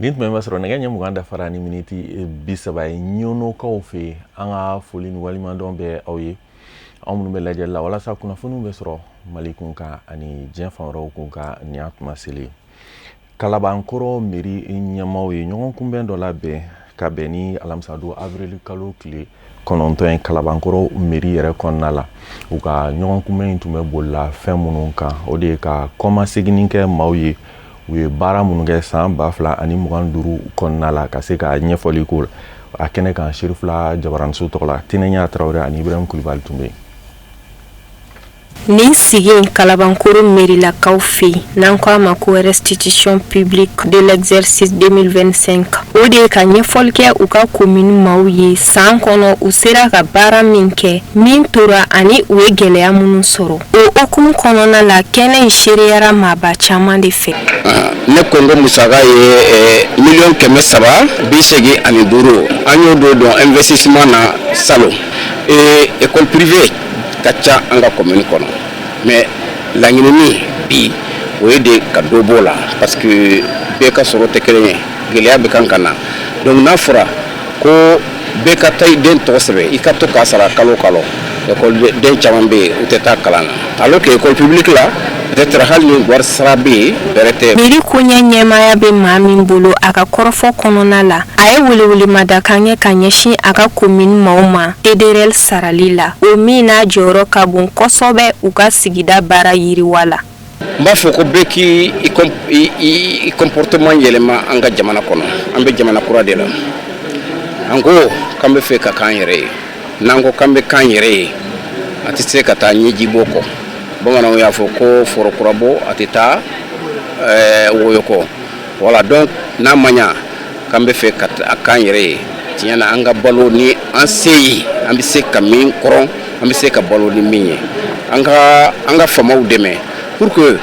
Lint members sɔrɔ nɛgɛ ɲɛ mugan dafara ni miniti 30 ye ɲɔnɔkaw fɛ an ka foli ni walimadɔn bɛ aw ye anw minnu bɛ lajɛli la walasa kunnafoniw bɛ sɔrɔ Mali kun kan ani diɲɛ fan wɛrɛw kun kan ni a tuma selen Kalabankɔrɔ mairie ɲɛmaaw ye ɲɔgɔn kunbɛn dɔ labɛn ka bɛn ni alamisa don avril kalo tile 9 ye Kalabankɔrɔ mairie yɛrɛ kɔnɔna la u ka ɲɔgɔn kunbɛn in tun bɛ bolila fɛn minnu kan o de ye ka kɔmaseginin kɛ maaw ye u ye baara minnu kɛ san 2025 kɔnɔna la ka se ka ɲɛfɔli ko a kɛnɛ kan Sherifula Jabaranso tɔgɔ la Tinɛɲa Traoré ani Ibrahim Kulibali tun bɛ Nin sigin Kalabankɔrɔ mairilakaw fɛ n'an ko a ma ko restitution publique de l'exercice 2025 o de ye ka ɲɛfɔli kɛ u ka commune maaw ye san kɔnɔ u sera ka baara min kɛ min tora ani u ye gɛlɛya minnu sɔrɔ o hukumu kɔnɔna la kɛnɛ in seriyara maaba caman de fɛ ne Kongo musaka ye $385 an y'o don investissement na salon école privée kacha anga commune kono mais laɲini bi o ye de ka do bo la parce que be ka soro te kelen gɛlɛya be kan kana donc n'a fɔra ko be ka tay den tɔgɔ sɛbɛ I ka to ka sara kalo école den caman be u tɛ taa kalan na alors que école publique la peut-être hali ni wari sara be bɛrɛ mairie koɲɛ ɲɛmaya be maa min bolo a ka kɔrɔfɔ kɔnɔna la a ye welewele madakan kɛ ka ɲɛsin a ka commune maaw ma TDRL sarali la o min n'a jɔyɔrɔ ka bon kosɛbɛ u ka sigida baara yiriwa la n b'a fɔ ko bɛɛ k'i comportement yɛlɛma an ka jamana kɔnɔ an bɛ jamana kura de la an ko k'an bɛ fɛ ka k'an yɛrɛ ye n'an ko k'an bɛ k'an yɛrɛ ye a tɛ se ka taa ɲɛji bɔ kɔ bamananw y'a fɔ ko forokurabɔ a tɛ taa woyo kɔ voilà donc n'a ma ɲa k'an bɛ fɛ ka k'an yɛrɛ ye tiɲɛ na an ka balo ni an se ye an bɛ se ka min kɔrɔ an bɛ se ka balo ni min ye an ka famaw dɛmɛ pour que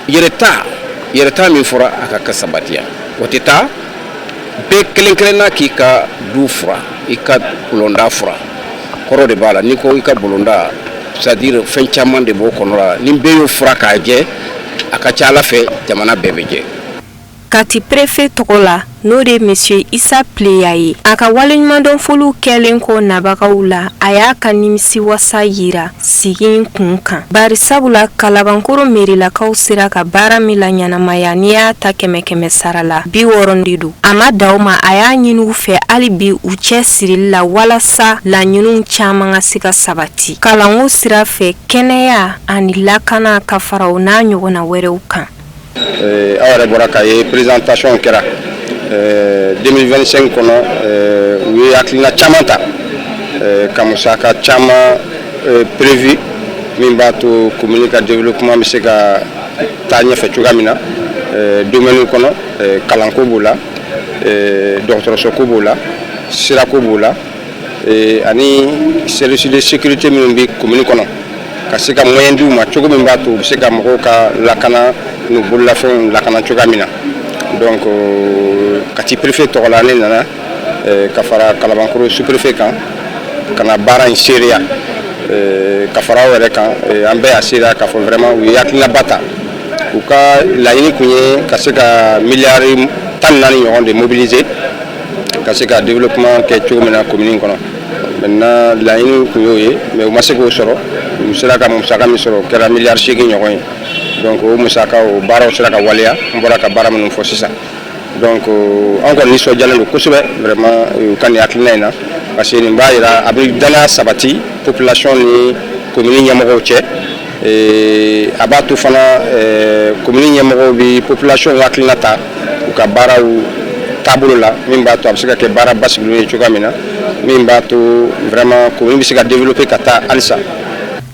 yɛrɛta min fɔra a ka kɛ sabatiya o tɛ taa bɛɛ kelen-kelenna k'i ka du fura I ka bulonda fura kɔrɔ de b'a la ni ko I ka bulonda c'est-à-dire fɛn caman de b'o kɔnɔ la ni bɛɛ y'o fura k'a jɛ a ka ca Ala fɛ jamana bɛɛ bɛ jɛ Kati préfet tɔgɔ la n'o de monsieur Issa Pleya ye a ka waleɲumandɔn foliw kɛlen ko nabagaw la a y'a ka nimisi wasa yira sigi kun kan bari sabula Kalabankɔrɔ mairilakaw sera ka baara min la ɲanamaya n'i y'a ta 100 sara la 60 de don a ma da o ma a y'a ɲini u fɛ hali bi u cɛ sirili la walasa laɲiniw caman ka se ka sabati kalanko sira fɛ kɛnɛya ani lakana ka fara o n'a ɲɔgɔnna wɛrɛw kan awre bɔra ka ye présentation kɛra 2025 kɔnɔ u ye hakilina caman ta ka musaka caman prévu min b'a to commune ka développement bɛ se ka taa ɲɛfɛ cogoya min na domaine kɔnɔ kalanko b'o la dɔgɔtɔrɔsoko b'o la sirako b'o la ani service de sécurité minnu bɛ commune kɔnɔ ka se ka moyen d'u ma cogo min b'a to u bɛ se ka mɔgɔw ka lakana n'u bololafɛnw lakana cogoya min na donc Kati préfet tɔgɔ la ne nana ka fara Kalabankɔrɔ sous-préfet kan ka na baara in seereya ka fara aw yɛrɛ kan an bɛɛ y'a seereya k'a fɔ vraiment u ye hakilinaba ta u ka laɲini kun ye ka se ka miliyari 14 ɲɔgɔn de mobiliser ka se ka développement kɛ cogo min na commune kɔnɔ maintenant laɲini kun y'o ye mais u ma se k'o sɔrɔ u sera ka musaka min sɔrɔ o kɛra miliyari 8 ɲɔgɔn ye donc o musaka o baaraw sera ka waleya n bɔra ka baara minnu fɔ sisan donc an kɔni nisɔndiyalen don kosɛbɛ vraiment u ka nin hakilina in na parce que nin b'a jira a bɛ danaya sabati population ni commune ɲɛmɔgɔw cɛ a b'a to fana commune ɲɛmɔgɔw bɛ population hakilina ta u ka baaraw taabolo la min b'a to a bɛ se ka kɛ baara basigilen ye cogoya min na min b'a to vraiment commune bɛ se ka développer ka taa halisa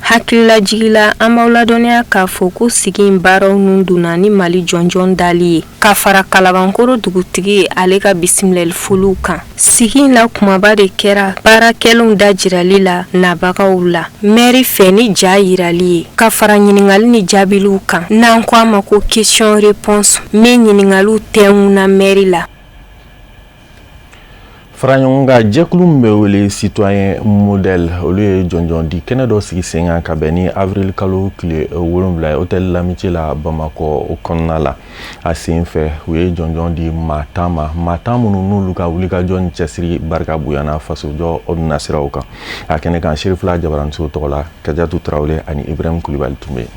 hakilila jigila an b'aw ladɔnniya k'a fɔ ko sigi in baaraw nun donna ni Mali jɔnjɔn dali ye ka fara Kalabankɔrɔ dugutigi ye ale ka bisimilali foliw kan sigi in la kumaba de kɛra baarakɛlenw da jirali la nabagaw la maire fɛ ni ja yirali ye ka fara ɲiningali ni jaabiliw kan n'an ko a ma ko question réponse min ɲininkaliw tɛnkunna maire la Faraɲɔgɔnka jɛkulu min bɛ wele citoyen modèle olu ye jɔnjɔn di kɛnɛ dɔ sigi sen kan ka bɛn ni avril kalo tile 7 ye hôtel L'Amitié la Bamakɔ kɔnɔna la a sen fɛ u ye jɔnjɔn di maa 10 ma maa 10 minnu n'olu ka wulikajɔ ni cɛsiri barika bonyana fasojɔ nasiraw kan a kɛnɛ kan Sherifila Jabaranso tɔgɔ la Kadiatu Tarawele ani Ibrahim Kulibali tun bɛ yen.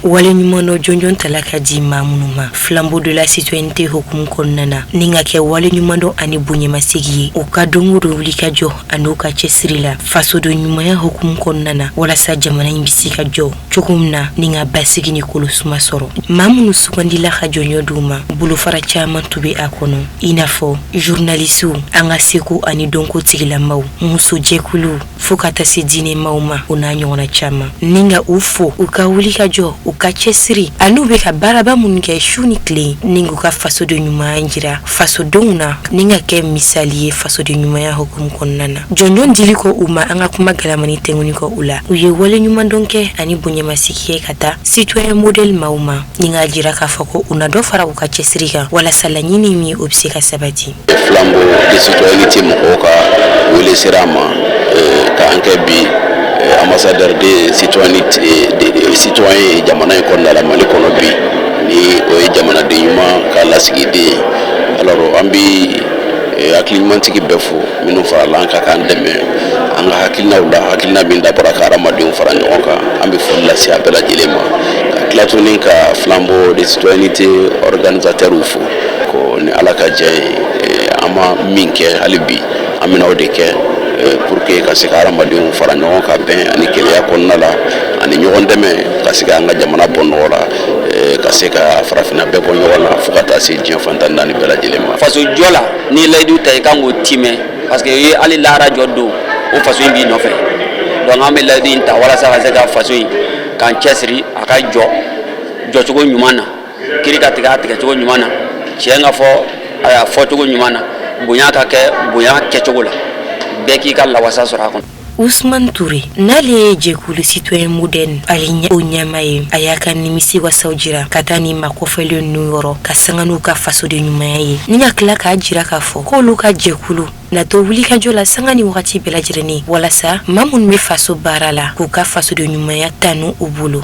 Wale nyumano jonjon talaka di mamunuma flambeau de la citoyenneté hukum konnana ninga ke wale nyumando ani bunyema sigi o ka dongoro wulika jo anu ka cesirila faso do nyumaya hukum konnana wala sa jamana imbisi ka jo chukumna ninga basigi ni kolusuma soro mamunu sukandila ka jonyo duma bulu fara chama tube akono inafo journalistu anga seku ani donko tigila maw muso jekulu fokata se dine mauma una nyona chama ninga ufo uka wulika jo uka cesiri anu be ka baraba mun ke shuni kle ningu ka faso de nyuma anjira faso dongna ninga ke misaliye faso de nyuma ya hukum konnana jonjon diliko uma anga kuma galamani tenguni ko ula uye wale nyuma donke ani bunye masiki kata citoyen model mauma ninga jira ka fako una do fara uka cesiri ka wala salanyini mi obsika sabati flambeau de citoyenneté mokoka wele sirama ka anke bi ambassadeur de citoyenneté des citoyens jamana ko la mali kono bi ni o jamana de yuma ka lasigi de alors ambi aklimantiki befo minu fara lanka kan deme anga hakilna bin da para karama de fara nyoka ambi fulla si abela dilema klatonin ka flambeau de citoyenneté organisateur ufo ko ni alaka jay ama minke alibi amina odeke pour que ka se karama de fara nyoka ben ani keleya konna la ani nyogon deme ka se anga jamana bonnola ka se ka farafina be ko nyola fukata se jien fantanda ni bela dilema faso jola ni laydu tay kango time parce que yi ali lara joddo o faso bi no fe donc am laydu inta wala sa ka faso kan chesri aka jo chugo nyumana kiri ka tiga chugo nyumana chenga fo aya fo chugo nyumana bunya ka ke bunya ke chugo la beki ka la wasa sura kon Ousmane Touré nale jekulu citoyen moderne alinya onyamaye ayaka nimisi wa saujira katani makofele nuyoro kasanganu ka faso de nyumaye ninya kla ka jira ka fo ko luka jekulu na to wulika jola sangani wakati bela jirani wala sa mamun me faso barala ko ka faso de nyumaya tanu ubulu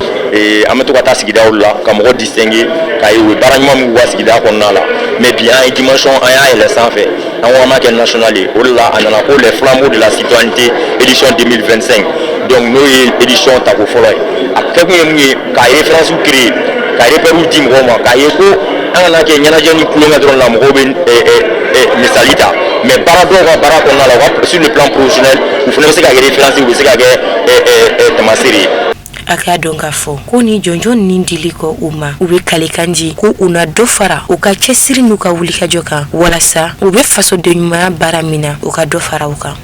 ameto ka tasigida ulla ka mo distinguer ka yi baranyuma mu wasigida konnala mais bien une dimension aya ele sanfé en marque nationale ulla anana ko les flambeaux de la citoyenneté édition 2025 donc nous édition ta ko foloy après ko yemi ka référence ou créer ka repéru dim roma ka yeko anana ke nyana jeni kulonga dron la mo ben misalita mais barako na la sur le plan professionnel vous faut se ka référence ou se ka tamasiri aka donga fo kuni jonjon nindiliko uma ube kalekanji ko una dofara uka cesiri nuka wulika joka wala sa ube faso de nyuma baramina uka dofara uka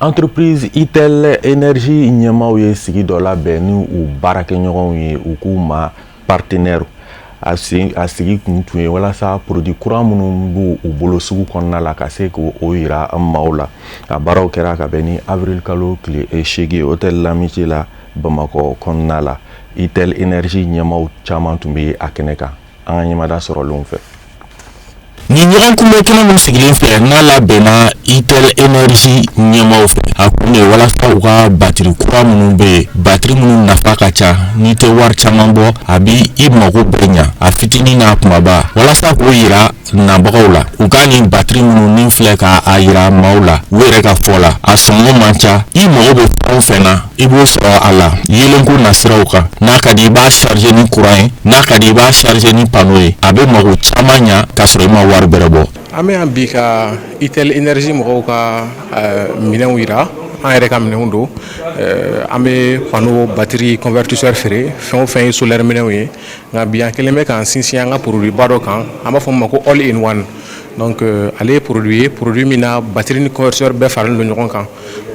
entreprise Itel Energy nyamaw ye sigi dɔ labɛn ni u baarakɛɲɔgɔnw ye u k'u ma partenaire a sigi kun tun ye walasa produit kura minnu b'u u bolo sugu kɔnɔna la ka se k'o yira maaw la a baaraw kɛra ka bɛn ni avril kalo tile 8 hôtel L'Amitié la Bamakɔ kɔnɔna la Itel Energy ɲɛmaw caman tun bɛ a kɛnɛ kan an ka ɲɛmada sɔrɔlenw fɛ ni ɲɔgɔn kunbɛ kɛnɛ min sigilen fɛ n'a labɛnna Itel Energy ɲɛmaw fɛ a kun ye walasa u ka batiri kura minnu bɛ yen batiri minnu nafa ka ca n'i tɛ wari caman bɔ a bi i mago bɛɛ ɲa a fitinin n'a kumaba walasa k'o yira nabagaw la u ka nin batiri minnu ni filɛ ka a yira maaw la u yɛrɛ ka fɔ la a sɔngɔ man ca i mago bɛ fɛn o fɛn na i b'o sɔrɔ a la yelenko nasiraw kan n'a ka di i b'a charger ni courant ye n'a ka di i b'a charger ni panneau ye a bɛ mago caman ɲa k'a sɔrɔ i ma wari bɛrɛ bɔ. An bɛ yan bi ka Itel Energy mɔgɔw ka minɛnw yira an yɛrɛ ka minɛnw don an bɛ panneau batterie convertisseur feere fɛn o fɛn ye solaire minɛnw ye nka bi an kɛlen bɛ k'an sinsin an ka produit ba dɔ kan an b'a fɔ o ma ko all in one donc ale ye produit min na batterie ni convertisseur bɛɛ faralen don ɲɔgɔn kan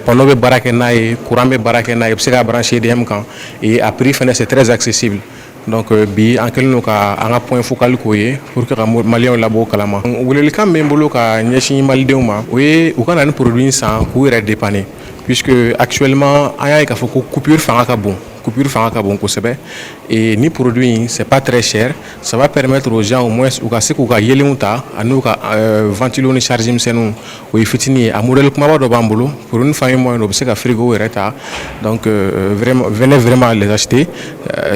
panneau bɛ baara kɛ n'a ye courant bɛ baara kɛ n'a ye i bɛ se k'a brancher EDM kan et a prix fɛnɛ c'est très accessible. Donc bi an kɛlen don ka an ka point focal k'o ye pour que ka maliyɛnw labɔ kalama welelikan bɛ n bolo ka ɲɛsin malidenw ma o ye u ka na ni produit san k'u yɛrɛ dépanner puisque actuellement an y'a ye k'a fɔ ko coupure fanga ka bon coupure fanga ka bon kosɛbɛ et ni produit c'est pas très cher, ça va permettre aux gens au moins u ka se k'u ka yelenw ta ani ka ventilo ni charge misɛnninw o ye fitini ye a modèle kumaba dɔ b'an bolo pour une famille moyenne o bɛ se ka frigo yɛrɛ ta donc vraiment venez vraiment les acheter,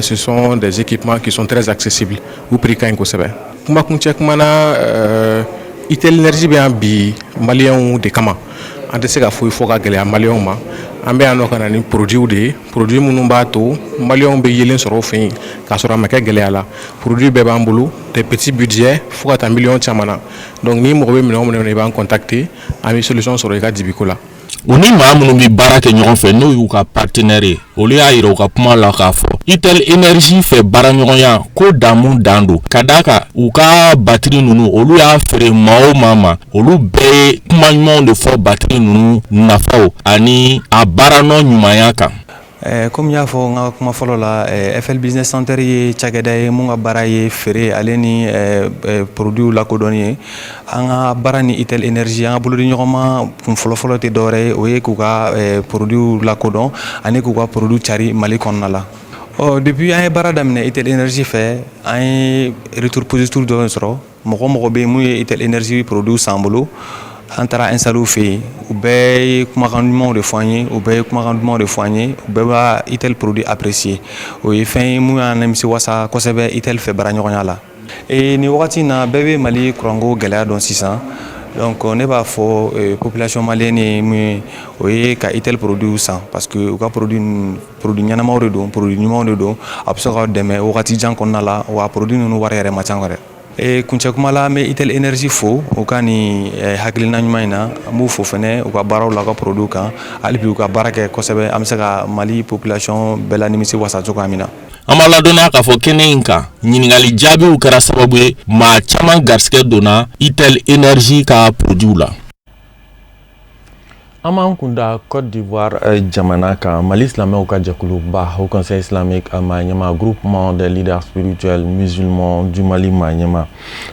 ce sont des équipements qui sont très accessibles u prix ka ɲi kosɛbɛ. Kuma kuncɛ kuma na Itel Energy bɛ yan bi maliyɛnw de kama an tɛ se ka foyi fɔ ka gɛlɛya maliyɛnw ma an bɛ yan nɔ ka na ni produit de ye produit minnu b'a to maliyɛnw bɛ yelen sɔrɔ o fɛ yen k'a sɔrɔ a ma kɛ gɛlɛya la produit bɛɛ b'an bolo des petits budgets fo ka taa miliyɔn caman na donc ni mɔgɔ bɛ minɛn minɛ i b'an contacter an bɛ solution sɔrɔ i ka dibiko la. U ni maa minnu bɛ baara kɛ ɲɔgɔn fɛ n'o y'u ka partenaire ye olu y'a yira u ka kuma la k'a fɔ Itel Energy fɛ baaraɲɔgɔnya ko dan dan don ka d'a kan u ka batiri ninnu olu y'a feere maa o maa ma olu bɛɛ ye kuma ɲumanw de fɔ batiri ninnu nafaw ani a baaraɲɔ ɲumanya kan. Comme y'a fɔ n ka kuma fɔlɔ la FL Business Center ye cakɛda ye mun ka baara ye feere ale ni produit lakodɔnni ye an ka baara ni Itel Energy an ka bolodi ɲɔgɔnma kun fɔlɔfɔlɔ tɛ dɔwɛrɛ ye o ye k'u ka produit lakodɔn ani k'u ka produit cari Mali kɔnɔna la. Depuis an ye baara daminɛ Itel Energy fɛ an ye retour positif dɔ sɔrɔ mɔgɔ bɛ mun ye Itel Energy produit san bolo an taara installer fɛ yen u bɛɛ ye kumakan dumanw de fɔ an ye u bɛɛ ye kumakan dumanw de fɔ an ye u bɛɛ b'a Itel produit apprécier o ye fɛn ye mun y'an nimisi wasa kosɛbɛ Itel fɛ baaraɲɔgɔnya la. Ni wagati in na bɛɛ bɛ Mali kuranko gɛlɛya dɔn sisan donc ne b'a fɔ population malienne ye mun ye o ye ka Itel produit san parce que u ka produit ɲɛnamaw de don produit ɲumanw de don a bɛ se ka dɛmɛ wagati jan kɔnɔna la wa produit ninnu wari yɛrɛ ma ca wɛrɛ. Kuncɛ kuma la an bɛ Itel Energy fo u ka ni hakilina ɲuman in na an b'u fo fɛnɛ u ka baaraw la u ka produit kan hali bi u ka baara kɛ kosɛbɛ an bɛ se ka Mali population bɛɛ la nimisi wasa cogoya min na. An b'a ladɔnniya k'a fɔ kɛnɛ in kan ɲininkali jaabiw kɛra sababu ye maa caman garisɛgɛ donna Itel Energy ka produit la. An b'an kun da Côte d'Ivoire jamana kan Mali silamɛw ka jɛkuluba Haut Conseil islamique Maɲɛma groupement des leaders spirituels musulmans du Mali Maɲɛma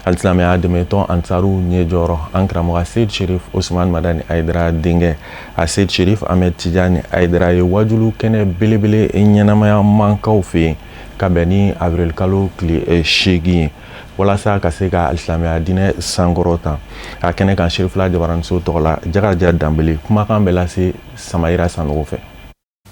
alisilamɛya dɛmɛtɔn Ansaru ɲɛjɔrɔ an karamɔgɔ Seyd Cherif Ousmane Madani Aidara denkɛ a Seyd Cherif Ahmed Tidjani Aidara ye wajulu kɛnɛ belebele ɲɛnamaya mankaw fɛ yen ka bɛn ni avril kalo tile 8 ye walasa ka se ka alisilamɛya diinɛ sankɔrɔta a kɛnɛ kan Serifula Jabaramuso tɔgɔ la Jagaja Danbele kumakan bɛ lase Samayira Sanogo fɛ.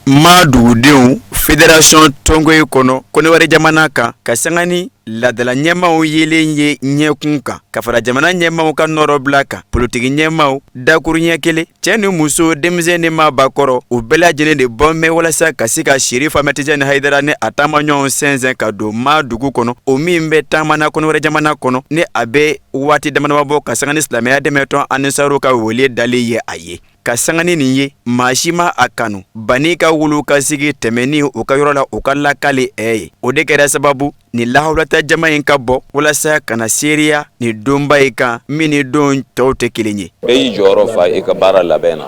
Ma dugudenw fédération Tongoye kɔnɔ Konewari jamana kan ka sanga ni ladala ɲɛmaw yelen ye ɲɛkun kan ka fara jamana ɲɛmaw ka nɔrɔ bila kan politiki ɲɛmaw dakuru ɲɛ kelen cɛ ni muso denmisɛn ni maabakɔrɔ u bɛɛ lajɛlen de bɔnbɛn walasa ka se ka Cherif Ahmed Tidjani Aidara ni a taamaɲɔgɔnw sɛnsɛn ka don ma dugu kɔnɔ o min bɛ taamana Konewari jamana kɔnɔ ni a bɛ waati damadama bɔ ka sanga ni silamɛya dɛmɛtɔn Ansaru ka wele dalen ye a ye ka sanga ni nin ye maa si ma a kanu bani ka wulu ka sigi tɛmɛni u ka yɔrɔ la u ka lakale ye o de kɛra sababu ni lahawlata jama in ka bɔ walasa kana seereya ni donba yi kan min ni don tɔw tɛ kelen ye. Bɛɛ y'i jɔyɔrɔ fa i ka baara labɛn na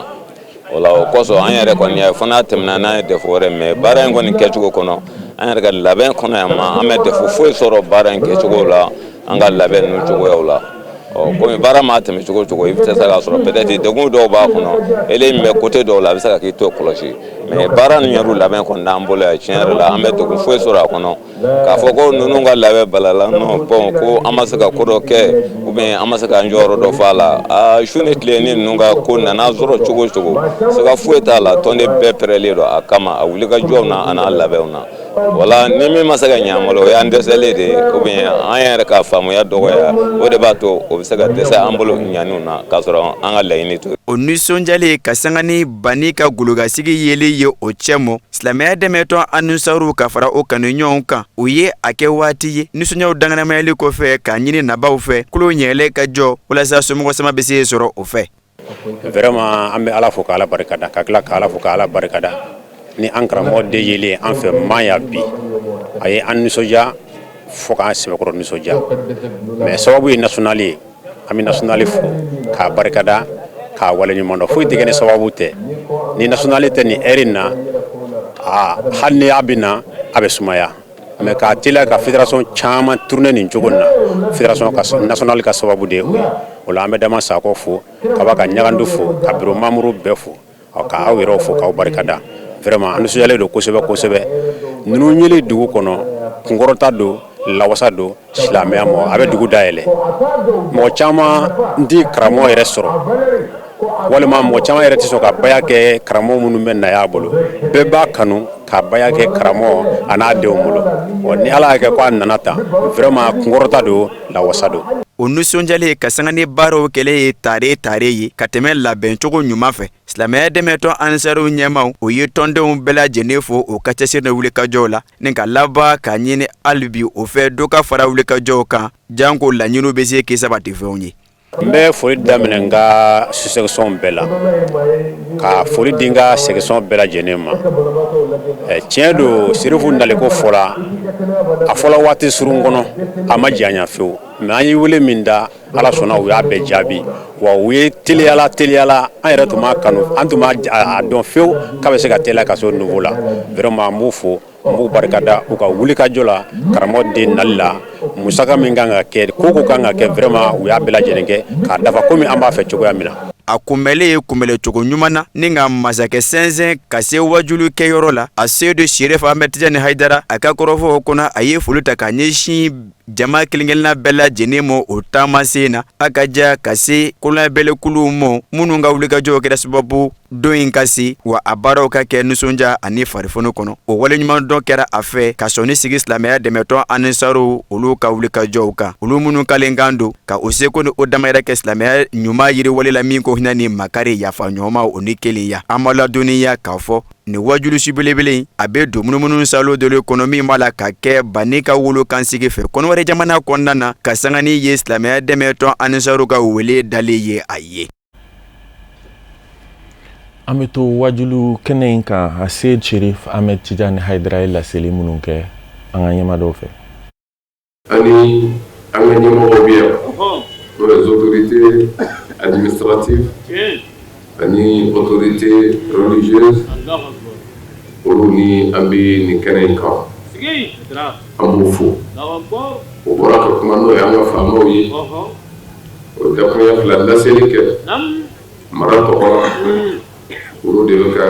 o la o kosɔn an yɛrɛ kɔni y'a fɔ n'a tɛmɛna n'an ye defo wɛrɛ mɛ baara in kɔni kɛcogo kɔnɔ an yɛrɛ ka labɛn kɔnɔ yan ma an bɛ defo foyi sɔrɔ baara in kɛcogo la an ka labɛn ninnu cogoyaw la. Komi baara ma tɛmɛ cogo cogo i bɛ se k'a sɔrɔ peut-être degun dɔw b'a kɔnɔ ele min bɛ côté dɔw la a bɛ se ka k'i to kɔlɔsi mais baara nin yɛrɛ labɛn kɔni t'an bolo yan tiɲɛ yɛrɛ la an bɛ degun foyi sɔrɔ a kɔnɔ k'a fɔ ko ninnu ka labɛn balala non bon ko an ma se ka ko dɔ kɛ ou bien an ma se k'an jɔyɔrɔ dɔ fɔ a la su ni tile ni ninnu ka ko nana sɔrɔ cogo cogo sɛgɛ foyi t'a la tɔnden bɛɛ pɛrɛlen don a kama a wuli ka jɔw na a n'a labɛnw na wala ni min ma se ka ɲɛ an bolo o y'an dɛsɛlen de ou bien an yɛrɛ ka faamuya dɔgɔya o de b'a to o bɛ se ka dɛsɛ an bolo ɲaniw na k'a sɔrɔ an ka laɲini to. O nisɔndiyalen ka sanga ni bani ka gologasigi yeli ye o cɛ mɔ silamɛya dɛmɛtɔn Ansaru ka fara o kanuɲɔgɔnw kan o ye a kɛ waati ye nisɔndiyaw danganimayali kɔfɛ k'a ɲini nabaw fɛ kulo ɲɛɛlɛ ka jɔ walasa somɔgɔ sama bɛ se sɔrɔ o fɛ. Vraiment an bɛ Ala fo k'Ala barikada ka tila ka Ala fo k'Ala barikada ni an karamɔgɔ de yelen an fɛ Maya bi a ye an nisɔndiya fo k'an sɛbɛkɔrɔ nisɔndiya mais sababu ye national ye an bɛ national fo k'a barikada k'a waleɲuman dɔn foyi tɛ kɛ ni sababu tɛ ni national tɛ nin heure in na hali ni a bɛ na a bɛ sumaya mais k'a teliya ka fédération caman tourner nin cogo in na fédération national ka sababu de ye o ye o la an bɛ Dama Sakɔ fo ka ba ka Ɲagandu fo ka bureau membre bɛɛ fo ka aw yɛrɛw fo k'aw barikada vraiment an sujale do kosɛbɛ nunu ɲeli dugu kɔnɔ kunkɔrɔta do lawasa do silamɛya mɔ a bɛ dugu dayɛlɛ mɔgɔ caman ndi karamɔgɔ yɛrɛ sɔrɔ walima mɔgɔ caman yɛrɛ tɛ sɔn ka baya kɛ karamɔgɔ minnu bɛ na y'a bolo bɛɛ b'a kanu ka baya kɛ karamɔgɔ a n'a denw bolo ni ala y'a kɛ ko a nana tan vraiment kunkɔrɔta do lawasa do o nisɔndiyalen ka sanga ni baaraw kɛlɛ ye tare ye ka tɛmɛ labɛncogo ɲuman fɛ silamɛya dɛmɛtɔ ansariw ɲɛmaw o ye tɔndenw bɛɛ lajɛlen fo o ka cɛsiri ni wulikajɔw la ni ka laban k'a ɲini hali bi o fɛ dɔ ka fara wulikajɔw kan janko laɲiniw bɛ se k'i sabati fɛnw ye. n bɛ foli daminɛ n ka sɛgɛsɔn bɛɛ la ka foli di n ka sɛgɛsɔn bɛɛ lajɛlen ma tiɲɛ do serifu naliko fɔla a fɔla waati surun kɔnɔ a ma janya fewu mais an ye wele min da ala sɔnna u y'a bɛɛ jaabi wa u ye teliyala an yɛrɛ tun b'a kanu an tun b'a dɔn fewu k'a bɛ se ka teliya ka se o niveau la vraiment n b'u fo n b'u barikada u ka wulikajɔ la karamɔgɔ den nali la musaka min kan ka kɛ ko kan ka kɛ vraiment u y'a bɛɛ lajɛlen kɛ k'a dafa komi an b'a fɛ cogoya min na. a kunbɛlen ye kunbɛlɛcogo ɲuman na ni ka masakɛ sɛnsɛn ka se wajulu kɛyɔrɔ la a Seydou Sherif Ahmed Tijani Haidara a ka kɔrɔfɔ o kɔnɔ a ye foli ta ka ɲɛsin jama kelen-kelenna bɛɛ lajɛlen ma o taamasen na a ka ja ka se kolonɛbɛlɛkuluw ma minnu ka wulikajɔw kɛra sababu don in ka se wa a baaraw ka kɛ nisɔndiya ani farifoni kɔnɔ o waleɲuman dɔ kɛra a fɛ ka sɔnni sigi silamɛya dɛmɛtɔ anisaru olu ka wulikajɔw kan olu minnu kalen kan don ka o seko ni o damayɛrɛ kɛ silamɛya ɲuman yiriwale la min ko hinɛ ni makari yafa ɲɔgɔnma o ni kelenya an ma ladɔnniya k'a fɔ ni wajulusi belebele a bɛ don munumunu salo dɔ kɔnɔ min b'a la ka kɛ bani ka wolo kansigi fɛ kɔnɔwɛrɛ jamana kɔnɔna na ka sangani ye silamɛya dɛmɛtɔ anisaru ka wele dalen ye a ye. An bɛ to wajulu kɛnɛ in kan a Seydou Sherif Ahmed Tijani Haidara ye laseli minnu kɛ an ka ɲɛmaadɔw fɛ. Ani an ka ɲɛmɔgɔw bɛ yan les autorités administratives ani autorités religieuses olu ni an bɛ nin kɛnɛ in kan an b'u fo o bɔra ka kuma n'o ye an ka faamaw ye o dakunya fila laseli kɛ mara tɔgɔ la olu de bɛ ka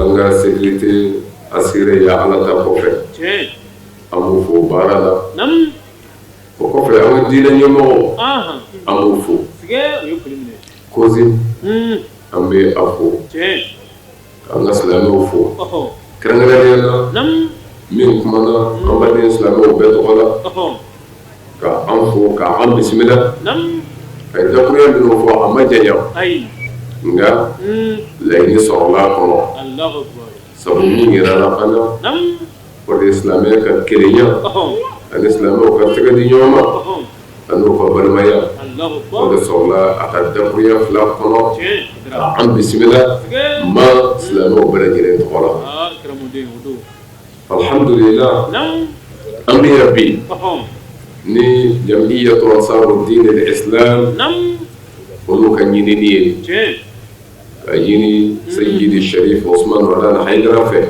an ka sécurité assurée ya ala ta kɔfɛ an b'u fo baara la o kɔfɛ an ka diinɛ ɲɛmɔgɔw an b'u fo kozi an bɛ a fo k'an ka silamɛw fo kɛrɛnkɛrɛnnenya la min kumana an baden silamɛw bɛɛ tɔgɔ la ka an fo ka an bisimila ka dakunya minnu fɔ a ma janya nga laɲini sɔrɔla a kɔnɔ sabu min yirala an na o de ye silamɛya ka kelenya ani silamɛw ka tɛgɛ di ɲɔgɔn ma an'u ka balimaya o de sɔrɔla a ka dakunya fila kɔnɔ ka an bisimila ma silamɛw bɛɛ lajɛlen tɔgɔ la alhamdulillah an bɛ yan bi ni jamiyatu ansaaru diin al-islam olu ka ɲinini ye ka ɲini Seyidi Sherif Osman Wadana Haidara fɛ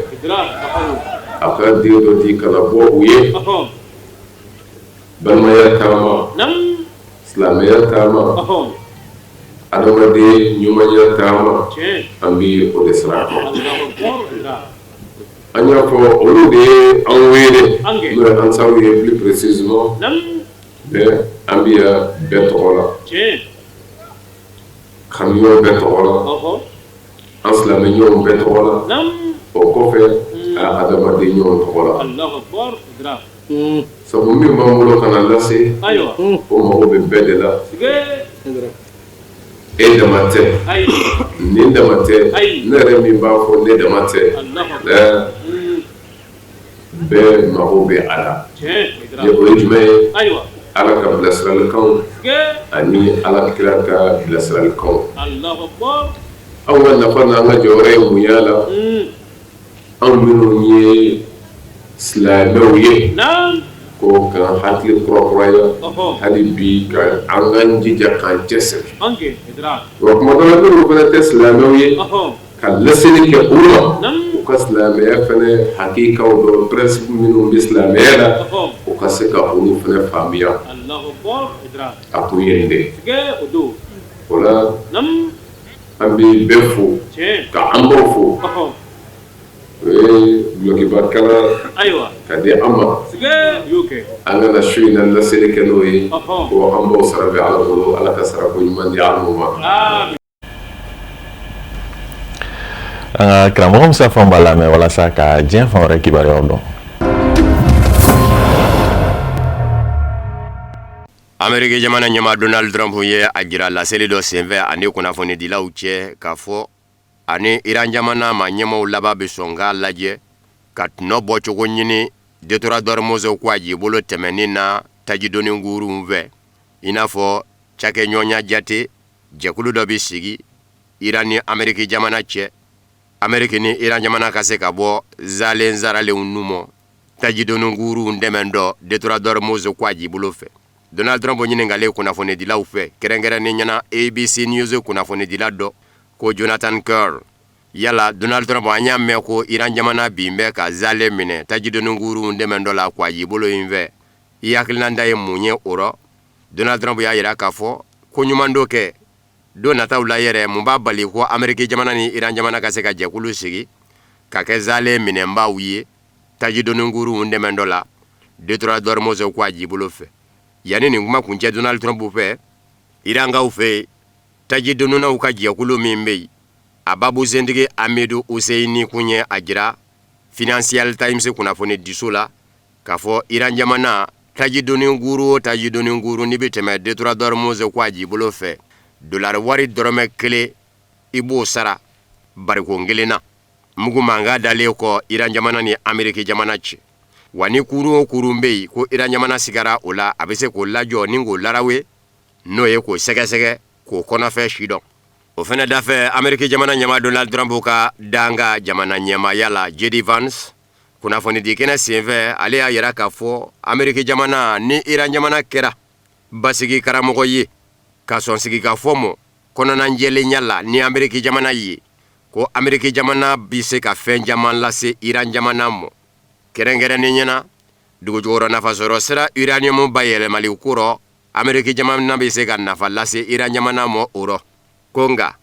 a ka den dɔ di kana bɔ u ye balimaya taama silamɛya taama adamaden ɲumanya taama an bɛ o de sira kan an y'a fɔ olu de ye an wele n'o ye ansaru ye plus précisément bɛɛ an bɛ yan bɛɛ tɔgɔ la kamiɲɔgɔn bɛɛ tɔgɔ la an silamɛɲɔgɔn bɛɛ tɔgɔ la o kɔfɛ a adamaden ɲɔgɔn tɔgɔ la sabu min b'an bolo ka na lase o mago bɛ bɛɛ de la e dama tɛ nin dama tɛ ne yɛrɛ min b'a fɔ ne dama tɛ bɛɛ mago bɛ a la o ye jumɛn ye ala ka bilasiralikanw ani ala kira ka bilasiralikanw anw ka nafa n'an ka jɔyɔrɔ ye mun y'a la anw minnu ye silamɛw ye ko k'an hakili kurakuraya hali bi ka an k'an jija k'an cɛsiri wa kuma dɔ la minnu fana tɛ silamɛw ye ka laseli kɛ u ma u ka silamɛya fana hakikaw dɔn principe minnu bɛ silamɛya la u ka se ka olu fana faamuya a kun ye nin de o la an bɛ bɛɛ fo ka an baw fo o blokiba kala kadi amma angana shuina la seleke noyi ko ambo sarabe ala bolo ala ka sarako nyumandi almuma anga karamɔgɔ musa famba lamɛn walasa ka diɲɛ fan wɛrɛ kibaruyaw dɔn. Amerika jamana ɲɛma Donald Trump ye a jira laseli dɔ senfɛ ani kunnafonidilaw cɛ k'a fɔ ani Iran jamana ma ɲɛmaw laban bɛ sɔn k'a lajɛ ka tɔnɔ bɔcogo ɲini Detora Moscow ko a j'i bolo tɛmɛnin na tajidoni nguruw fɛ i n'a fɔ cakɛɲɔgɔnya jate jɛkulu dɔ bɛ sigi Iran ni Amerika jamana cɛ Amerika ni Iran jamana ka se ka bɔ zalen zaralenw numɔ tajidoni nguruw dɛmɛ dɔ Detora Moscow ko a j'i bolo fɛ. Donald Trump ɲininkalen kunnafonidilaw fɛ kɛrɛnkɛrɛnnen ɲɛna ABC News kunnafonidila dɔ ko Jonathan Kerr yala Donald Trump an y'a mɛn ko Iran jamana bin bɛ ka zale minɛ tajidoni nguruw dɛmɛ dɔ la ko a y'i bolo in fɛ i hakilina da ye mun ye o rɔ Donald Trump y'a yira k'a fɔ ko ɲuman dɔ kɛ don nataw la yɛrɛ mun b'a bali ko Amerika jamana ni Iran jamana ka se ka jɛkulu sigi ka kɛ zale minɛnbaw ye tajidoni nguruw dɛmɛ dɔ la Detora Moscow ko a y'i bolo fɛ. Yani nin kuma kuncɛ Donald Trump fɛ Irankaw fɛ tajidonunaw ka jɛkulu min bɛ yen a babu sentigi Amidu Husseini kun ye a jira Financial Times kunnafoni diso la k'a fɔ Iran jamana tajidoni nguru ni bɛ tɛmɛ Detora Moscow ko a j'i bolo fɛ dolari wari dɔrɔmɛ 1 i b'o sara bariko 1 na mugu mankan dalen kɔ Iran jamana ni Amerika jamana cɛ. Wa ni kuru o kuru bɛ yen ko Iran jamana sigara o la a bɛ se k'o lajɔ ni k'o larawe n'o ye k'o sɛgɛsɛgɛ k'o kɔnɔfɛn si dɔn. O fana dafɛ Amerika jamana ɲɛma Donald Trump ka danga jamana ɲɛmaya la J.D. Vance kunnafonidi kɛnɛ senfɛ ale y'a yira k'a fɔ Amerika jamana ni Iran jamana kɛra basigi karamɔgɔ ye ka sɔn sigi ka fɔ mɔ kɔnɔnajɛlenya la ni Amerika jamana ye ko Amerika jamana bɛ se ka fɛn caman lase Iran jamana mɔ. Kɛrɛnkɛrɛnnen ɲɛna dugujukɔrɔ nafasɔrɔ sira uranium bayɛlɛmali kɔrɔ Amerika jamana bɛ se ka nafa lase Iran jamana mɔ o rɔ ko nka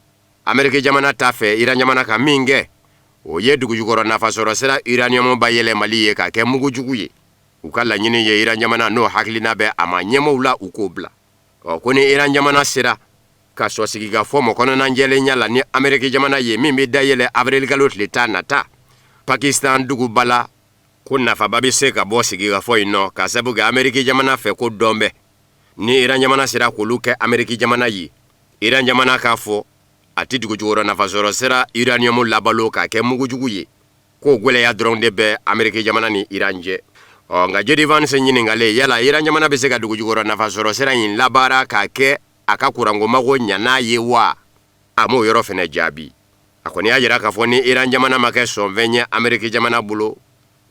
Amerika jamana t'a fɛ Iran jamana ka min kɛ o ye dugujukɔrɔ nafasɔrɔ sira uranium bayɛlɛmali ye ka kɛ mugujugu ye u ka laɲini ye Iran jamana n'o hakilina bɛ a ma ɲɛmaw la u k'o bila ko ni Iran jamana sera ka sɔ sigi ka fɔ mɔ kɔnɔnajɛlenya la ni Amerika jamana ye min bɛ dayɛlɛ avril kalo tile 10 nata Pakistan duguba la ko nafaba bɛ se ka bɔ sigi ka fɔ yen nɔ ka sabu kɛ Amerika jamana fɛ ko dɔn bɛ ni Iran jamana sera k'olu kɛ Amerika jamana ye Iran jamana k'a fɔ a tɛ dugujukɔrɔ nafasɔrɔ sira uranium labalo k'a kɛ mugujugu ye k'o gwɛlɛya dɔrɔn de bɛ Amerika jamana ni Iran cɛ. Nka J.D. Vance ɲininkalen yala Iran jamana bɛ se ka dugujukɔrɔ nafasɔrɔ sira in labaara k'a kɛ a ka kurankomago ɲan'a ye wa a m'o yɔrɔ fana jaabi a kɔni y'a jira k'a fɔ ni Iran jamana ma kɛ sɔnfɛn ye Amerika jamana bolo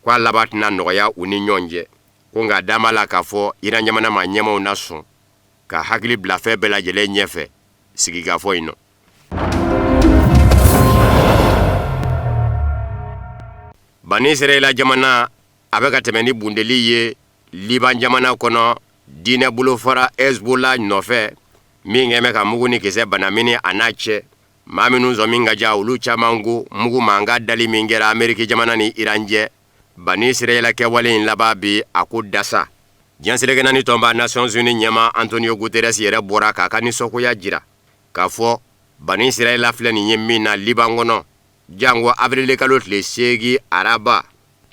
ko a laban tɛna nɔgɔya u ni ɲɔgɔn cɛ ko nka dama la k'a fɔ Iran jamana ma ɲɛmaw na sɔn ka hakili bila fɛn bɛɛ lajɛlen ɲɛfɛ sigi ka fɔ yen nɔ. Bani Israɛla jamana a bɛ ka tɛmɛ ni bundeli ye Liban jamana kɔnɔ diinɛ bolofara Hezbollah nɔfɛ min kɛn bɛ ka mugu ni kisɛ banamini a n'a cɛ maa minnu sɔn min ka ja olu caman ko mugu mankan dali min kɛra Amerika jamana ni Iran cɛ Bani Israɛla kɛwale in laban bi a ko dasa. Diɲɛseleke naani tɔnba Nations Unies ɲɛma Antonio Guterres yɛrɛ bɔra k'a ka nisɔngoya jira k'a fɔ Bani Israɛla filɛ nin ye min na Liban kɔnɔ jango avril kalo tile 8 araba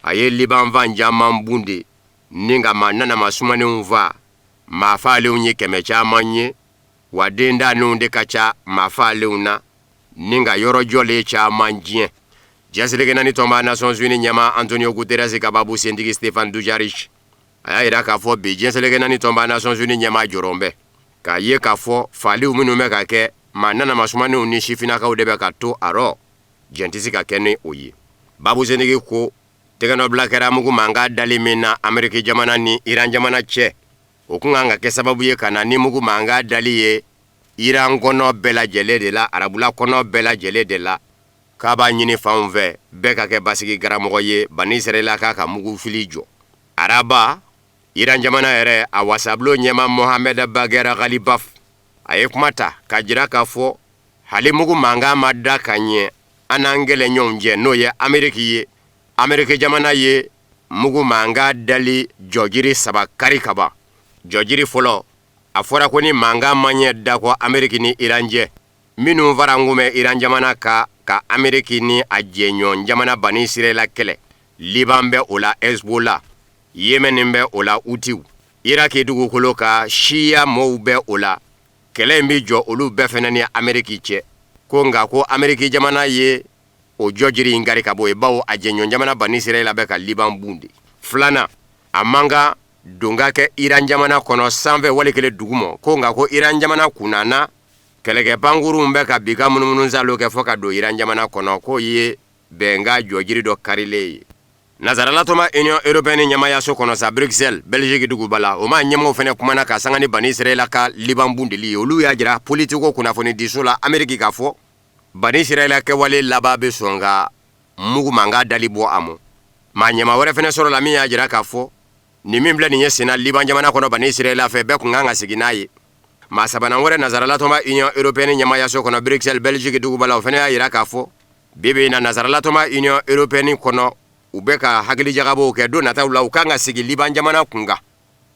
a ye Liban fan caman bunde ni ka maa nanama sumanenw fa maa faalenw ye 100 caman ye wa den daanenw de ka ca maa faalenw na ni ka yɔrɔ jɔlen caman diɲɛ. Diɲɛseleke naani tɔnba Nations Unies ɲɛma Antonio Guterres ka babu sentigi Stéphane Dujarric a y'a yira k'a fɔ bi diɲɛseleke naani tɔnba Nations Unies ɲɛma jɔrɔn bɛ k'a ye k'a fɔ faaliw minnu bɛ ka kɛ maa nanama sumanenw ni sifinnakaw de bɛ ka to a rɔ diɲɛ tɛ se ka kɛ ni o ye. Babu sentigi ko tɛgɛnɔbila kɛra mugu mankan dali min na Amerika jamana ni Iran jamana cɛ o kun kan ka kɛ sababu ye ka na ni mugu mankan dali ye Iran kɔnɔ bɛɛ lajɛlen de la arabula kɔnɔ bɛɛ lajɛlen de la k'a b'a ɲini fanw fɛ bɛɛ ka kɛ basigi karamɔgɔ ye Bani Israɛla k'a ka mugu fili jɔ. Araba Iran jamana yɛrɛ a wasabilo ɲɛma Mohamed Bagher Ghalibaf a ye kuma ta ka jira k'a fɔ hali mugu mankan ma da ka ɲɛ an n'an kɛlɛ ɲɔgɔn cɛ n'o ye Amerika ye Amerika jamana ye mugu manga dali jɔjiri saba kari kaba. Jɔjiri fɔlɔ a fɔra ko ni manga maɲɛ da ko Ameriki ni Iran jɛ minnu farangume Iran jamana ka Ameriki ni a jɛɲɔgɔn jamana Bani Israɛla kɛlɛ. Liban bɛ o la Hezbollah, Yemen bɛ o la Houthis, Iraki dugukolo ka Shia mɔɔw bɛ o la. Kɛlɛ in bi jɔ olu bɛɛ fɛnɛ ni Ameriki cɛ. Ko nka ko Ameriki jamana ye o jɔjiri in gari ka bɔ ye bawo a jɛɲɔgɔn jamana Bani Israɛla bɛ ka Liban bundi. Filana a manga donga kɛ Iran jamana kɔnɔ sanfɛ walikele duguma ko nka ko Iran jamana kunana kɛlɛkɛ bangurun bɛ ka biga munumunu zalo kɛ fɔ ka don Iran jamana kɔnɔ ko ye bɛnga jɔjiri dɔ karilen ye. Nazaраlatɔma Union Européenne ɲɛmayaso kɔnɔ sa Bruxelles, Belgique dugubala o ma ɲɛmɔgɔw fɛnɛ kumana ka sanga ni Bani Israɛla ka Liban bundili ye. Olu y'a jira politiko kunnafoni diso la Ameriki k'a fɔ Bani Israɛla kɛwale laban bɛ sɔn ka mugu manga dali bɔ a mɔ. Ma ɲɛma wɛrɛ fɛnɛ sɔrɔ la min y'a jira k'a fɔ ni min filɛ nin ye senna Liban jamana kɔnɔ Bani Israɛla fɛ bɛɛ kun kan ka sigi n'a ye. Ma sabanan wɛrɛ Nazaраlatɔma Union Européenne ɲɛmayaso kɔnɔ Bruxelles, Belgique dugubala o fɛnɛ y'a jira k'a fɔ bibi in na Nazaраlatɔma Union Européenne kɔnɔ u bɛ ka hakili jagabɔw kɛ don nataw la u kan ka sigi Liban jamana kunga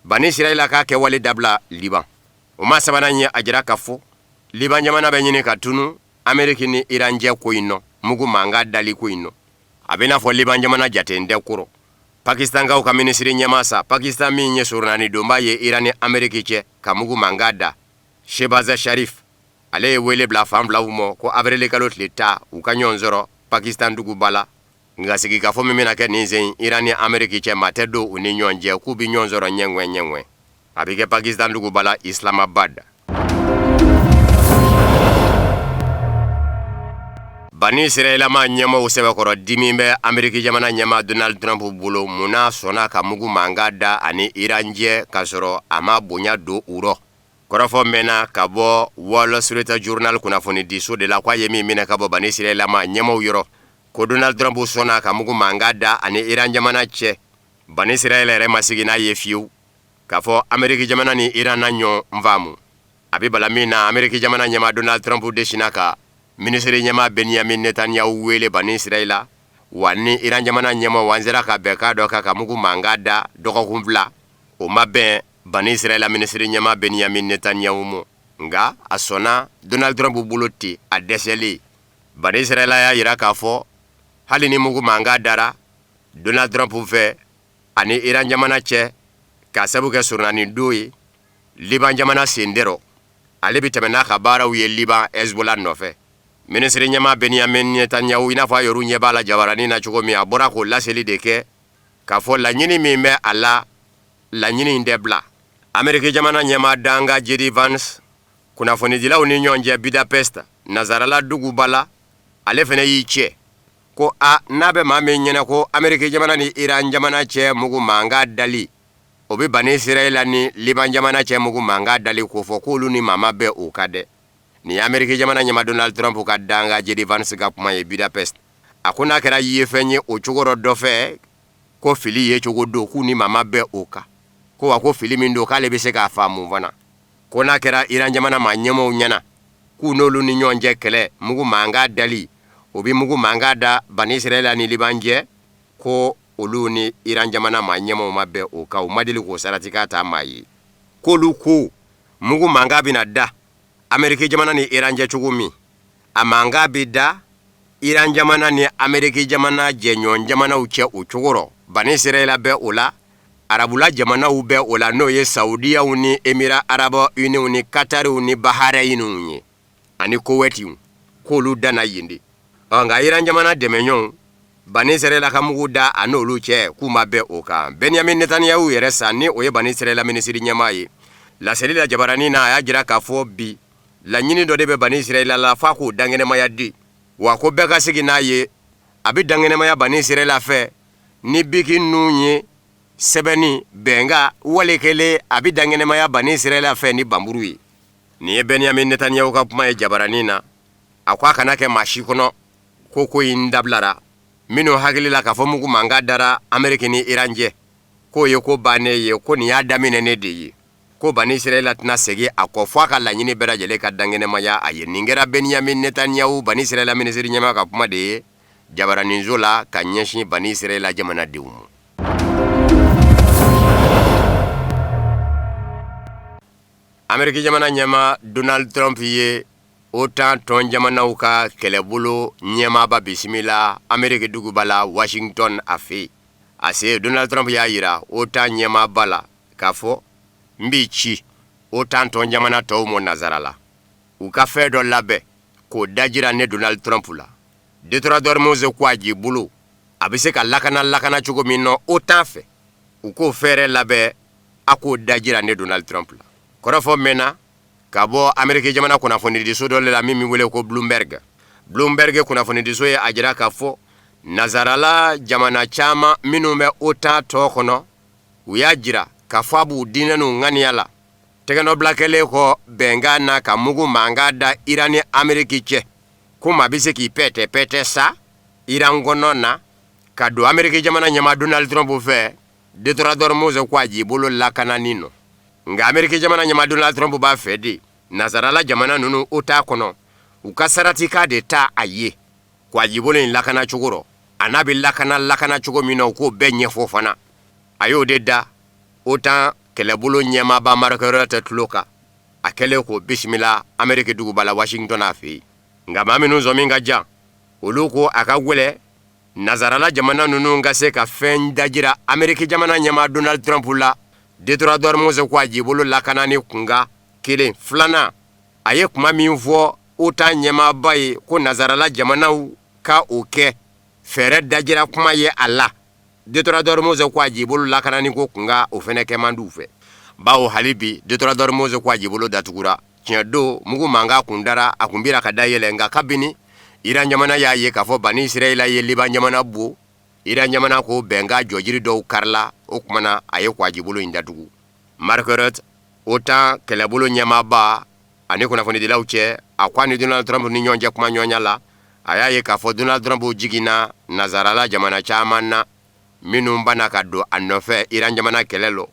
Bani Israɛla ka kɛwale dabila Liban. O ma sabanan ye a jira k'a fɔ Liban jamana bɛ ɲini ka tunu Ameriki ni Iran jɛ ko in nɔ mugu manga dali ko in nɔ. A bɛ n'a fɔ Liban jamana jaten tɛ kɔrɔ. Pakistankaw ka minisiri ɲɛma sa Pakistan min ye surunani donba ye Iran ni Ameriki cɛ ka mugu manga da. Shehbaz Sharif ale ye wele bila fan filaw mɔ ko avril kalo tile 10 u ka ɲɔgɔn sɔrɔ Pakistan dugubala. Nga sigi ka fɔ min bɛna kɛ nin sen Iran ni Ameriki cɛ maa tɛ don u ni ɲɔgɔn cɛ k'u bi ɲɔgɔn sɔrɔ ɲɛŋwɛ. A bɛ kɛ Pakistan dugubala Islamabad. Bani Israɛla ma ɲɛmɔgɔw sɛbɛkɔrɔ dimi bɛ Ameriki jamana ɲɛma Donald Trump bolo munna sɔnna ka mugu manga da ani Iran jɛ ka sɔrɔ a ma bonya don u rɔ. Kɔrɔfɔ mɛnna ka bɔ Wall Street Journal kunnafoni diso de la k'a ye min minɛ ka bɔ Bani Israɛla ma ɲɛmɔgɔw yɔrɔ ko Donald Trump sɔnna ka mugu manga da ani Iran jamana cɛ. Bani Israɛla yɛrɛ ma sigi n'a ye fiyewu k'a fɔ Ameriki jamana ni Iran na ɲɔgɔn faamu. A bɛ bala min na Ameriki jamana ɲɛma Donald Trump desina ka minisiri ɲɛma Benjamin Netanyahu wele Bani Israɛla wa ni Iran jamana ɲɛma wanzera ka bɛn k'a dɔ ka mugu manga da dɔgɔkun fila o ma bɛn Bani Israɛla minisiri ɲɛma Benjamin Netanyahu mɔ nka a sɔnna Donald Trump bolo ten a dɛsɛlen. Bani Israɛla y'a jira k'a fɔ hali ni mugu manga dara Donald Trump fɛ ani Iran jamana cɛ ka sabu kɛ surunani don ye Liban jamana sendɛrɔ ale bi tɛmɛ n'a ka baaraw ye Liban Hezbollah nɔfɛ. Minisiri ɲɛma Benjamin Netanyahu i n'a fɔ a yɛrɛ ɲɛ b'a la jabaranin na cogo min a bɔra k'o laseli de kɛ k'a fɔ laɲini min bɛ a la laɲini in tɛ bila. Ameriki jamana ɲɛma danga J.D. Vance kunnafonidilaw ni ɲɔgɔn cɛ Budapest Nazarala duguba la ale fɛnɛ y'i cɛ ko n'a bɛ maa min ɲɛna ko Ameriki jamana ni Iran jamana cɛ mugu manga dali o bɛ Bani Israɛla ni Liban jamana cɛ mugu manga dali ko fɔ k'olu ni maa ma bɛn o ka dɛ. Ni Ameriki jamana ɲɛma Donald Trump ka danga J.D. Vance ka kuma ye Budapest a ko n'a kɛra ye fɛn ye o cogo dɔ fɛ ko fili ye cogo do k'u ni maa ma bɛn o kan ko wa ko fili min do k'ale bɛ se k'a faamu fana ko n'a kɛra Iran jamana maa ɲɛmɔgɔw ɲɛna k'u n'olu ni ɲɔgɔn cɛ kɛlɛ mugu manga dali o bi mugu manga da Bani Israɛla ni Liban jɛ ko olu ni Iran jamana maa ɲɛmɔgɔw ma bɛn o kan o ma deli k'o sarati k'a ta maa ye k'olu ko mugu manga bɛna da Ameriki jamana ni Iran jɛ cogo min a manga bɛ da Iran jamana ni Ameriki jamana jɛɲɔgɔn jamanaw cɛ o cogo rɔ Bani Israɛla bɛ o la Arabula jamanaw bɛ o la n'o ye Saudiyaw ni Émirats Arabes Unis ni Qatariw ni Bahrainw ye ani Kuwaitiw k'olu danna yen de. Nka Iran jamana dɛmɛɲɔgɔnw Bani Israɛla ka mugu da a n'olu cɛ k'u ma bɛn o kan. Benjamin Netanyahu yɛrɛ sa ni o ye Bani Israɛla minisiri ɲɛma ye laseli la jabaranin na a y'a jira k'a fɔ bi laɲini dɔ de bɛ Bani Israɛla la f'a k'o dankɛnɛmaya di wa ko bɛɛ ka sigi n'a ye a bɛ dankɛnɛmaya Bani Israɛla fɛ ni biki ninnu ye sɛbɛnni bɛnka wale kelen a bɛ dankɛnɛmaya Bani Israɛla fɛ ni banburu ye. Nin ye Benjamin Netanyahu ka kuma ye jabaranin na a ko a kana kɛ maa si kɔnɔ ko in dabilara minnu hakili la k'a fɔ mugu manga dara Ameriki ni Iran jɛ k'o ye ko bannen ye ko nin y'a daminɛ de ye ko Bani Israɛla tɛna segin a kɔ fɔ a ka laɲini bɛɛ lajɛlen ka dankɛnɛmaya a ye. Nin kɛra Benjamin Netanyahu Bani Israɛla minisiri ɲɛma ka kuma de ye jabaraninzo la ka ɲɛsin bani israɛla jamanadenw ma. Ameriki jamana ɲɛma Donald Trump ye OTAN tɔn jamanaw ka kɛlɛbolo ɲɛmaaba bisimila Ameriki duguba la Washington a fɛ. A se Donald Trump y'a yira OTAN ɲɛmaaba la k'a fɔ n b'i ci OTAN tɔn jamana tɔw mɔ nazara la. U ka fɛn dɔ labɛn k'o dajira ne Donald Trump la. Détonateur Mose ko a j'i bolo a bɛ se ka lakana cogo min na OTAN fɛ. U k'o fɛɛrɛ labɛn a k'o dajira ne Donald Trump la. Kɔrɔfɔ mɛnna ka bɔ Ameriki jamana kunnafonidiso dɔ la min wele ko Bloomberg. Bloomberg kunnafonidiso ye a jira k'a fɔ nazarala jamana caman minnu bɛ OTAN tɔ kɔnɔ u y'a jira k'a fɔ a b'u diinɛw ŋaniya la. Tɛgɛnɔbila kɛlen kɔ bɛnkan na ka mugu mankan da Iran ni Ameriki cɛ ko maa bɛ se k'i pɛtɛ sa Iran kɔnɔ na ka don Ameriki jamana ɲɛma Donald Trump fɛ. Détonateur Mose ko a j'i bolo lakananin nɔ. Nga Ameriki jamana ɲɛma Donald Trump b'a fɛ de nazarala jamana ninnu OTAN kɔnɔ u ka saratika de ta a ye ko a j'i bolo in lakana cogo rɔ a n'a bɛ lakana cogo min na u k'o bɛɛ ɲɛfɔ fana. A y'o de da OTAN kɛlɛbolo ɲɛmaaba Mark Rutte tulo kan a kɛlen k'o bisimila Ameriki duguba la Washington a fɛ yen. Nga maa minnu zɔn min ka jan olu ko a ka gwɛlɛ nazarala jamana ninnu ka se ka fɛn dajira Ameriki jamana ɲɛma Donald Trump la. Détonateur Mose ko a j'i bolo lakanani kunga kelen. Filanan a ye kuma min fɔ OTAN ɲɛmaaba ye ko nazarala jamanaw ka o kɛ fɛɛrɛ dajira kuma ye a la. Détonateur Mose ko a j'i bolo lakanani ko kunga o fɛnɛ kɛ man d'u fɛ. Bawo hali bi Détonateur Mose ko a j'i bolo datugura. Tiɲɛ don mugu mankan kun dara a kun bira ka dayɛlɛ nka kabini Iran jamana y'a ye k'a fɔ bani Israɛla ye Liban jamana bo Iran jamana ko bɛnka jɔjiri dɔw karila o kumana a ye ko a j'i bolo in datugu. Mark Rutte OTAN kɛlɛbolo ɲɛmaaba ani kunnafonidilaw cɛ a ko a ni Donald Trump ni ɲɔgɔn cɛ kuma ɲɔgɔnya la a y'a ye k'a fɔ Donald Trump jiginna nazarala jamana caman na minnu bana ka don a nɔfɛ Iran jamana kɛlɛ lɔ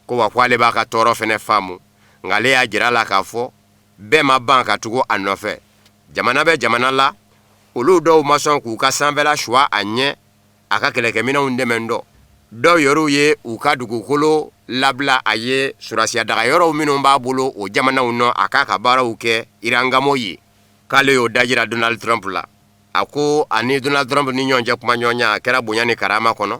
ko wa ko ale b'a ka tɔɔrɔ fɛnɛ faamu nka ale y'a jira la k'a fɔ bɛɛ ma ban ka tugu a nɔfɛ. Jamana bɛ jamana la olu dɔw ma sɔn k'u ka sanfɛla suwa a ɲɛ a ka kɛlɛkɛminɛnw dɛmɛ dɔ. Dɔw yɛrɛw ye u ka dugukolo labila a ye surasiya daga yɔrɔw minnu b'a bolo o jamanaw nɔ a k'a ka baaraw kɛ Irangamo ye k'ale y'o dajira Donald Trump la. A ko ani Donald Trump ni ɲɔgɔn cɛ kuma ɲɔgɔnya a kɛra bonya ni karama kɔnɔ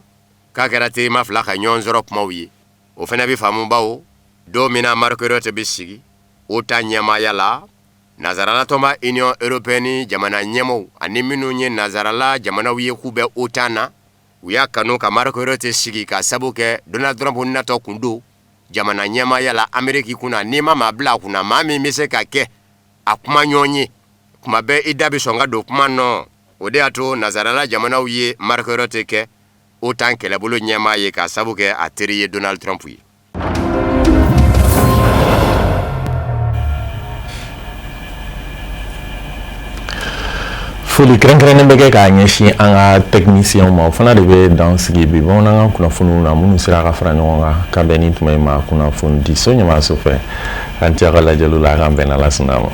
k'a kɛra tema fila ka ɲɔgɔn sɔrɔ kumaw ye. O fɛnɛ bɛ faamu bawo don min na Mark Rutte bɛ sigi OTAN ɲɛmaaya la nazarala tɔnba Union Européenne jamana ɲɛmaw ani minnu ye nazarala jamanaw ye k'u bɛ OTAN na u y'a kanu ka Mark Rutte sigi ka sabu kɛ Donald Trump natɔ kun don jamana ɲɛmaaya la Ameriki kunna n'i ma maa bila a kunna maa min bɛ se ka kɛ a kuma ɲɔgɔn ye kuma bɛɛ i da bɛ sɔn ka don kuma nɔ. O de y'a to nazarala jamanaw ye Mark Rutte kɛ OTAN kɛlɛbolo ɲɛmaa ye ka sabu kɛ a teri ye Donald Trump ye. Foli kɛrɛnkɛrɛnnen bɛ kɛ k'a ɲɛsin an ka techniciens ma o fana de bɛ dan sigi bi bamanankan kunnafoniw na minnu sera ka fara ɲɔgɔn kan ka bɛn ni tuma in ma kunnafoni di so ɲɛmaaso fɛ an tɛ a ka lajɛliw la a k'an bɛn n'Ala sɔnna a ma.